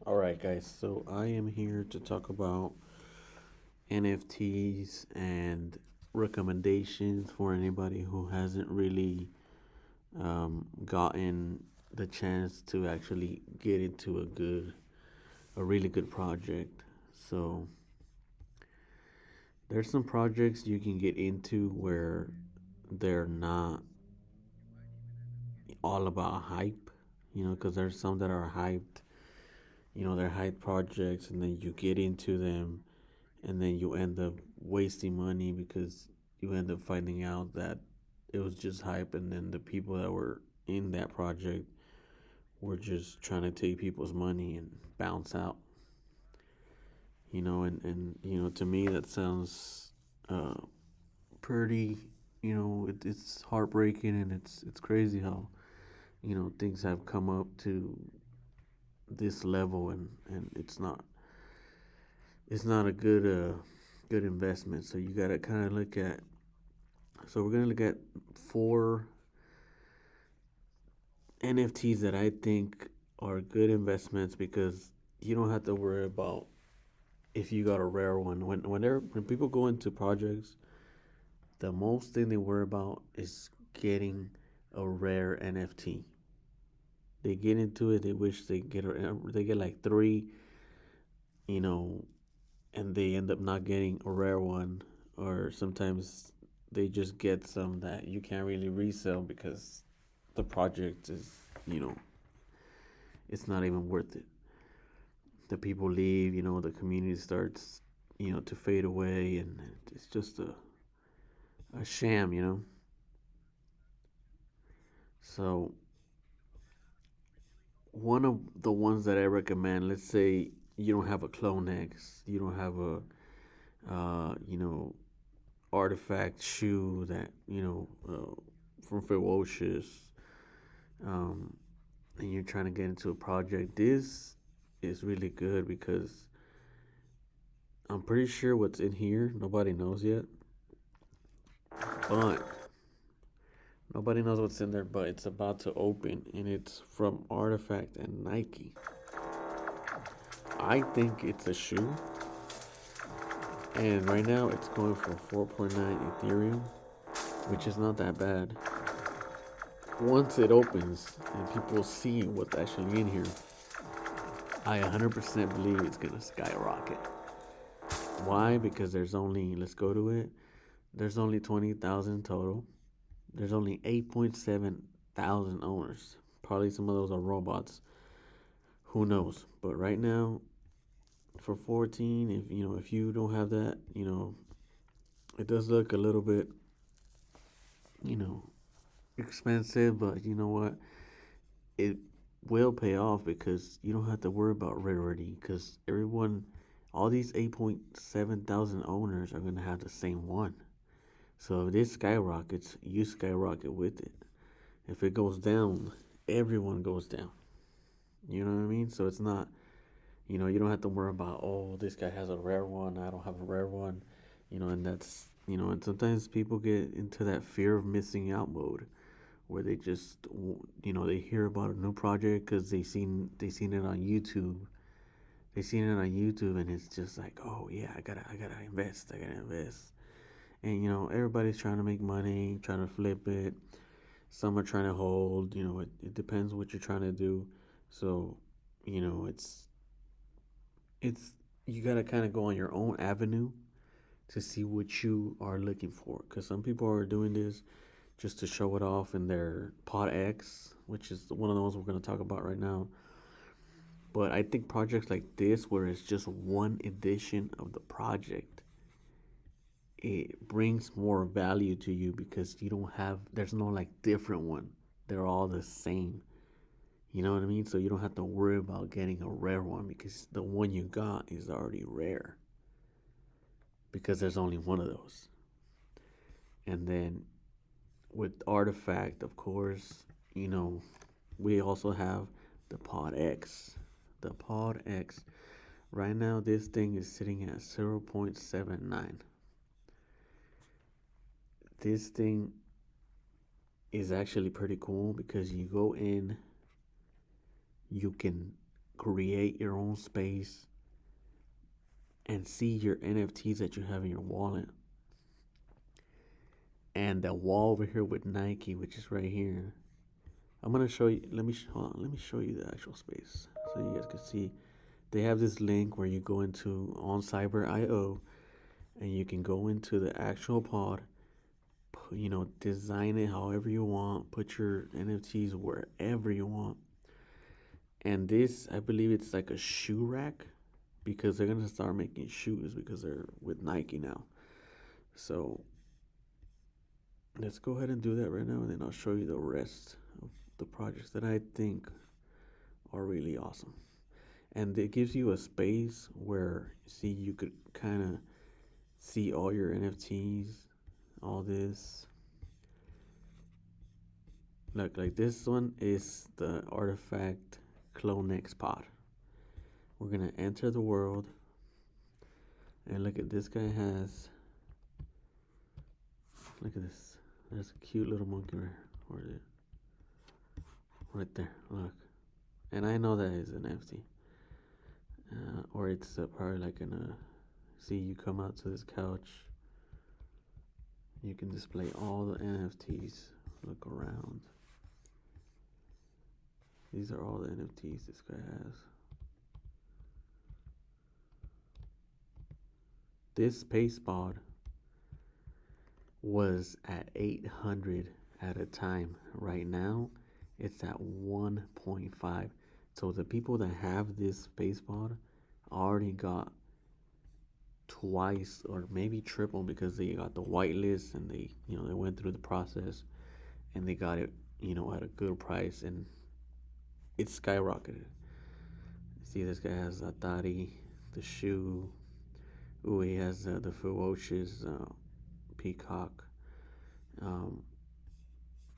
All right, guys. So I am here to talk about NFTs and recommendations for anybody who hasn't really gotten the chance to actually get into a really good project. So there's some projects you can get into where they're not all about hype, because there's some that are hyped. They're hype projects, and then you get into them and then you end up wasting money because you end up finding out that it was just hype, and then the people that were in that project were just trying to take people's money and bounce out. And to me that sounds uh, pretty. It's heartbreaking, and it's crazy how things have come up to this level, and it's not a good investment. So you got to kind of look at. So we're gonna look at four NFTs that I think are good investments because you don't have to worry about if you got a rare one. When people go into projects, the most thing they worry about is getting a rare NFT. They get into it, they wish they get like three, you know, and they end up not getting a rare one, or sometimes they just get some that you can't really resell because the project is, you know, it's not even worth it. The people leave, the community starts, to fade away, and it's just a sham. So, one of the ones that I recommend, let's say you don't have a Clone X, you don't have a, artifact shoe that, from Ferocious, um, and you're trying to get into a project, this is really good because I'm pretty sure what's in here, nobody knows yet. But nobody knows what's in there, but it's about to open, and it's from Artifact and Nike. I think it's a shoe, and right now it's going for 4.9 Ethereum, which is not that bad. Once it opens and people see what's actually in here, I 100% believe it's gonna skyrocket. Why? Because let's go to it, there's only 20,000 total. There's only 8.7 thousand owners. Probably some of those are robots. Who knows? But right now, for 14, if you don't have that, it does look a little bit, you know, expensive, but you know what? It will pay off because you don't have to worry about rarity because all these 8.7 thousand owners are going to have the same one. So if this skyrockets, you skyrocket with it. If it goes down, everyone goes down. You know what I mean? So it's not, you don't have to worry about, oh, this guy has a rare one, I don't have a rare one, and and sometimes people get into that fear of missing out mode where they just, they hear about a new project because they seen it on YouTube. They seen it on YouTube, and it's just like, oh yeah, I gotta invest. And everybody's trying to make money, trying to flip it. Some are trying to hold. It depends what you're trying to do. So, it's you gotta kind of go on your own avenue to see what you are looking for. Because some people are doing this just to show it off in their Pod X, which is one of the ones we're gonna talk about right now. But I think projects like this, where it's just one edition of the project, it brings more value to you because there's no like different one. They're all the same. You know what I mean? So you don't have to worry about getting a rare one because the one you got is already rare because there's only one of those. And then with Artifact, of course, you know, we also have the Pod X. The Pod X. Right now, this thing is sitting at 0.79. This thing is actually pretty cool because you go in, you can create your own space and see your NFTs that you have in your wallet. And the wall over here with Nike, which is right here. I'm gonna show you. Hold on. Let me show you the actual space so you guys can see. They have this link where you go into on Cyber.io and you can go into the actual pod. Design it however you want. Put your NFTs wherever you want. And this, I believe, it's like a shoe rack because they're gonna start making shoes because they're with Nike now. So let's go ahead and do that right now, and then I'll show you the rest of the projects that I think are really awesome. And it gives you a space where, see, you could kind of see all your NFTs, all this. Look, like this one is the artifact Clonex pod. We're gonna enter the world, and look at this guy has. Look at this. There's a cute little monkey right here. Where is it? Right there. Look, and I know that is an NFT. Or it's probably like in a. See, you come out to this couch. You can display all the NFTs. Look around. These are all the NFTs this guy has. This space pod was at 800 at a time. Right now, it's at 1.5. So the people that have this space pod already got twice or maybe triple because they got the whitelist and they went through the process and they got it at a good price, and it's skyrocketed. See, this guy has Atari, the shoe. Ooh, he has the ferocious peacock. Um,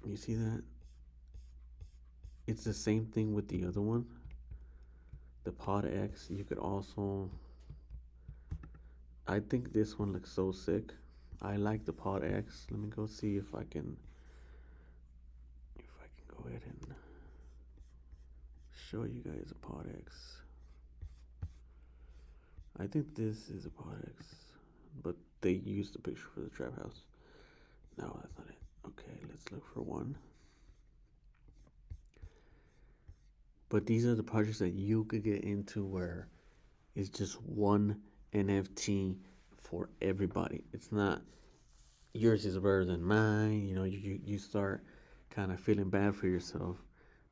you see that? It's the same thing with the other one, the Pod X. You could also. I think this one looks so sick. I like the Pod X. Let me go see if I can. Go ahead and show you guys a Pod X. I think this is a Pod X, but they used the picture for the trap house. No, that's not it. Okay, let's look for one. But these are the projects that you could get into where it's just one NFT for everybody. It's not yours is better than mine. You start kind of feeling bad for yourself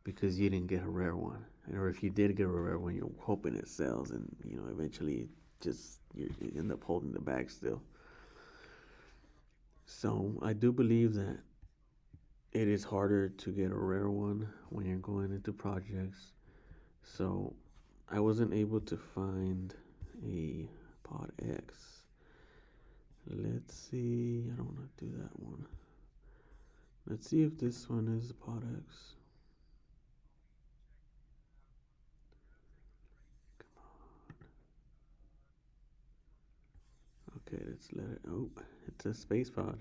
because you didn't get a rare one, or if you did get a rare one, you're hoping it sells, and eventually just you end up holding the bag still. So I do believe that it is harder to get a rare one when you're going into projects. So I wasn't able to find a Pod X. Let's see. I don't want to do that one. Let's see if this one is a Pod X. Come on. Okay, let's let it. Oh, it's a space pod.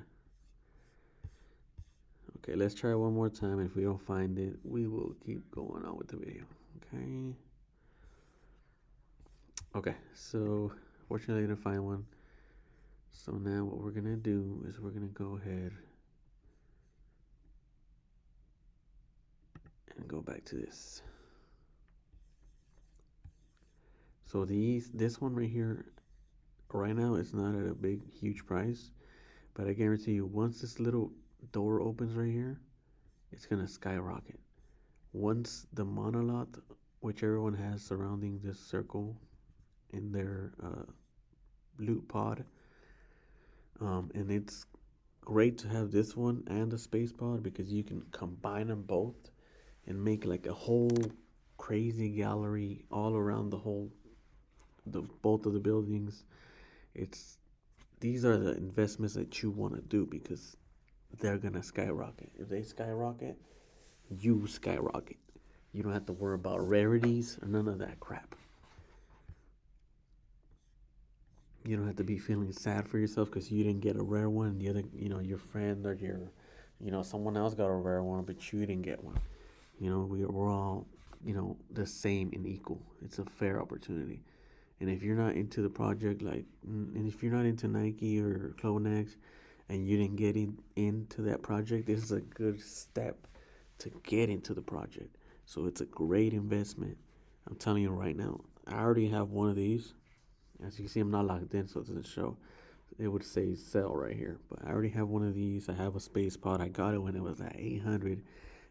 Okay, let's try one more time. If we don't find it, we will keep going on with the video. Okay. Okay, so fortunately I didn't find one. So now what we're gonna do is we're gonna go ahead and go back to this. So this one right here, right now it's not at a big huge price, but I guarantee you once this little door opens right here, it's gonna skyrocket. Once the monolith, which everyone has surrounding this circle in their loot pod, and it's great to have this one and the space pod because you can combine them both and make like a whole crazy gallery all around the both of the buildings. These are the investments that you want to do because they're gonna skyrocket. If they skyrocket, you skyrocket. You don't have to worry about rarities or none of that crap. You don't have to be feeling sad for yourself because you didn't get a rare one and the other, your friend or someone else got a rare one, but you didn't get one. We're all the same and equal. It's a fair opportunity. And if you're not into the project, and if you're not into Nike or Clonex, and you didn't get into that project, this is a good step to get into the project. So it's a great investment. I'm telling you right now. I already have one of these. As you can see, I'm not logged in, so it doesn't show. It would say sell right here. But I already have one of these. I have a space pod. I got it when it was at 800,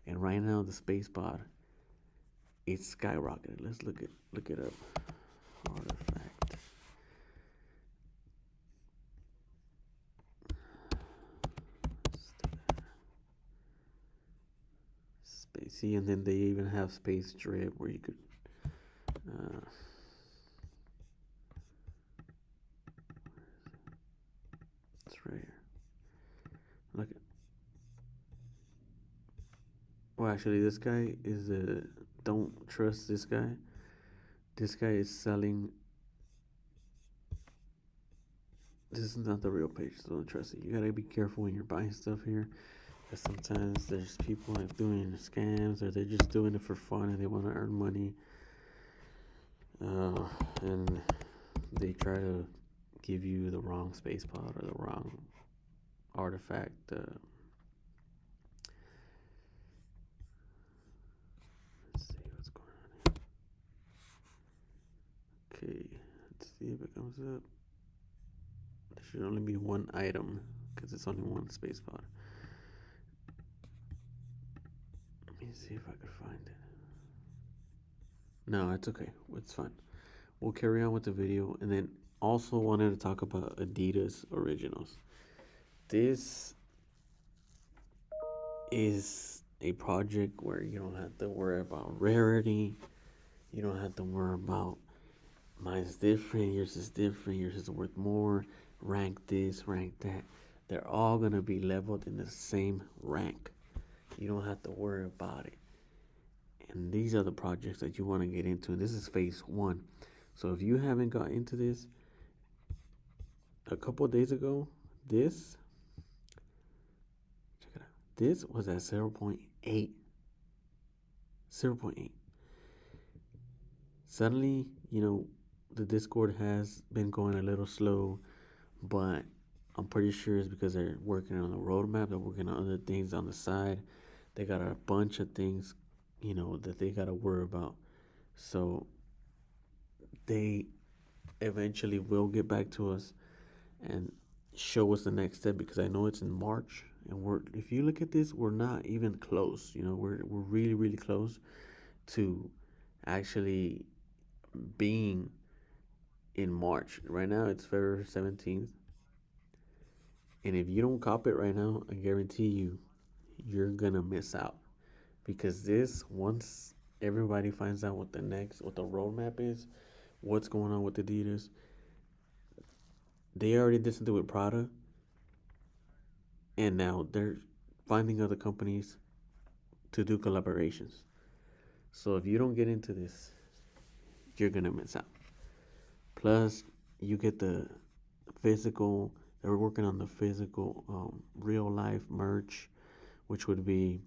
and right now the space pod it's skyrocketed. Let's look it up. Artifact. Spacey, and then they even have space drip where you could. Uh, it's right here. Look at. Well, actually, this guy is a. Don't trust this guy. This guy is selling. This is not the real page, so don't trust it. You gotta be careful when you're buying stuff here. Because sometimes there's people like doing scams or they're just doing it for fun and they want to earn money. And they try to give you the wrong space pod or the wrong artifact. Let's see what's going on here. Okay, let's see if it comes up. There should only be one item because it's only one space pod. Let me see if I could find it. No, it's okay. It's fine. We'll carry on with the video, and then also wanted to talk about Adidas Originals. This is a project where you don't have to worry about rarity. You don't have to worry about mine's different, yours is different, yours is worth more, rank this, rank that. They're all gonna be leveled in the same rank. You don't have to worry about it. And these are the projects that you want to get into. And this is phase one. So if you haven't got into this, a couple of days ago, this check it out. This was at 0.8. 0.8. Suddenly, the Discord has been going a little slow, but I'm pretty sure it's because they're working on the roadmap, they're working on other things on the side. They got a bunch of things, that they got to worry about. So they eventually will get back to us and show us the next step because I know it's in March and if you look at this, we're not even close. We're really really close to actually being in March. Right now it's February 17th. And if you don't cop it right now, I guarantee you're gonna miss out. Because this, once everybody finds out what the roadmap is, what's going on with Adidas, they already did something with Prada, and now they're finding other companies to do collaborations. So if you don't get into this, you're gonna miss out. Plus, you get the physical. They're working on the physical, real life merch, which would be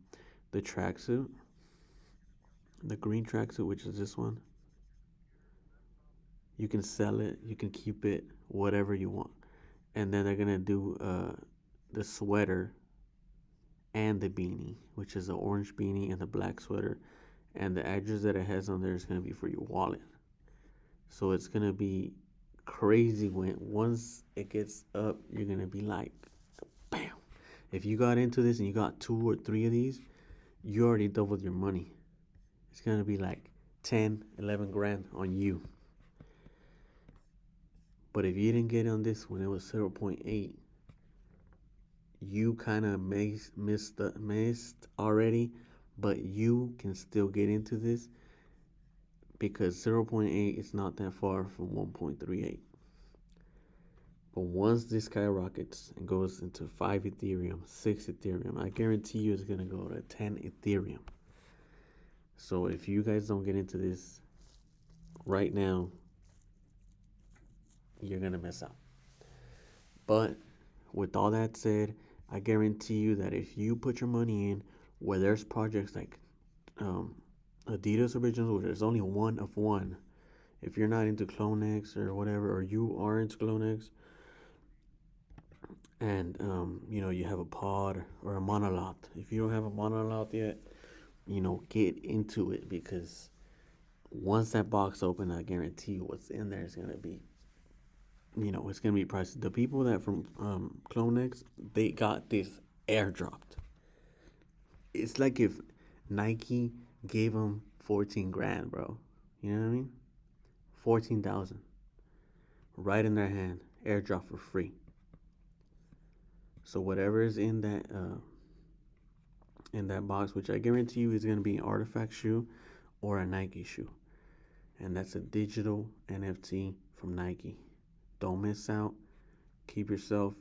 the tracksuit, the green tracksuit, which is this one. You can sell it, you can keep it, whatever you want. And then they're gonna do the sweater and the beanie, which is the orange beanie and the black sweater. And the address that it has on there is gonna be for your wallet. So it's gonna be crazy when once it gets up, you're gonna be like, bam. If you got into this and you got 2 or 3 of these, you already doubled your money. It's gonna be like 10, 11 grand on you. But if you didn't get on this when it was 0.8, you kind of missed already, but you can still get into this because 0.8 is not that far from 1.38. But once this skyrockets and goes into 5 Ethereum, 6 Ethereum, I guarantee you it's going to go to 10 Ethereum. So if you guys don't get into this right now, you're going to miss out. But with all that said, I guarantee you that if you put your money in where there's projects like Adidas Originals, where there's only one of one. If you're not into Clonex or whatever, or you are into Clonex, and you have a pod or a monolith. If you don't have a monolith yet, get into it, because once that box open, I guarantee you what's in there is gonna be, it's gonna be pricey. The people that from Clonex, they got this airdropped. It's like if Nike gave them 14 grand, bro. You know what I mean? 14,000 right in their hand, airdrop for free. So whatever is in that box, which I guarantee you is gonna be an artifact shoe or a Nike shoe, and that's a digital NFT from Nike. Don't miss out. Keep yourself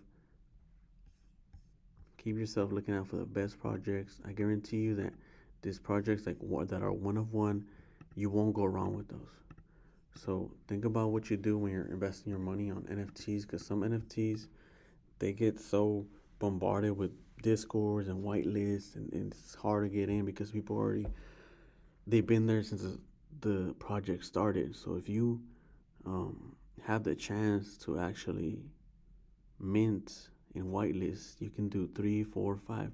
keep yourself looking out for the best projects. I guarantee you that these projects that are one of one, you won't go wrong with those. So think about what you do when you're investing your money on NFTs, because some NFTs, they get so bombarded with discords and whitelists, and it's hard to get in because people already they've been there since the project started. So if you have the chance to actually mint in whitelist, you can do 3, 4, 5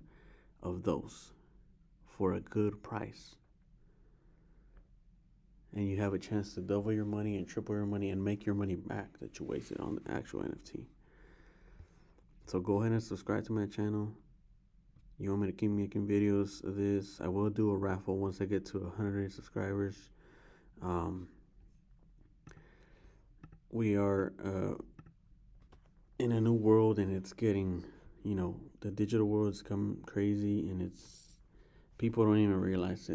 of those for a good price, and you have a chance to double your money and triple your money and make your money back that you wasted on the actual NFT. So go ahead and subscribe to my channel. You want me to keep making videos of this? I will do a raffle once I get to 100 subscribers. We are in a new world, and it's getting, the digital world is coming crazy, and it's people don't even realize it.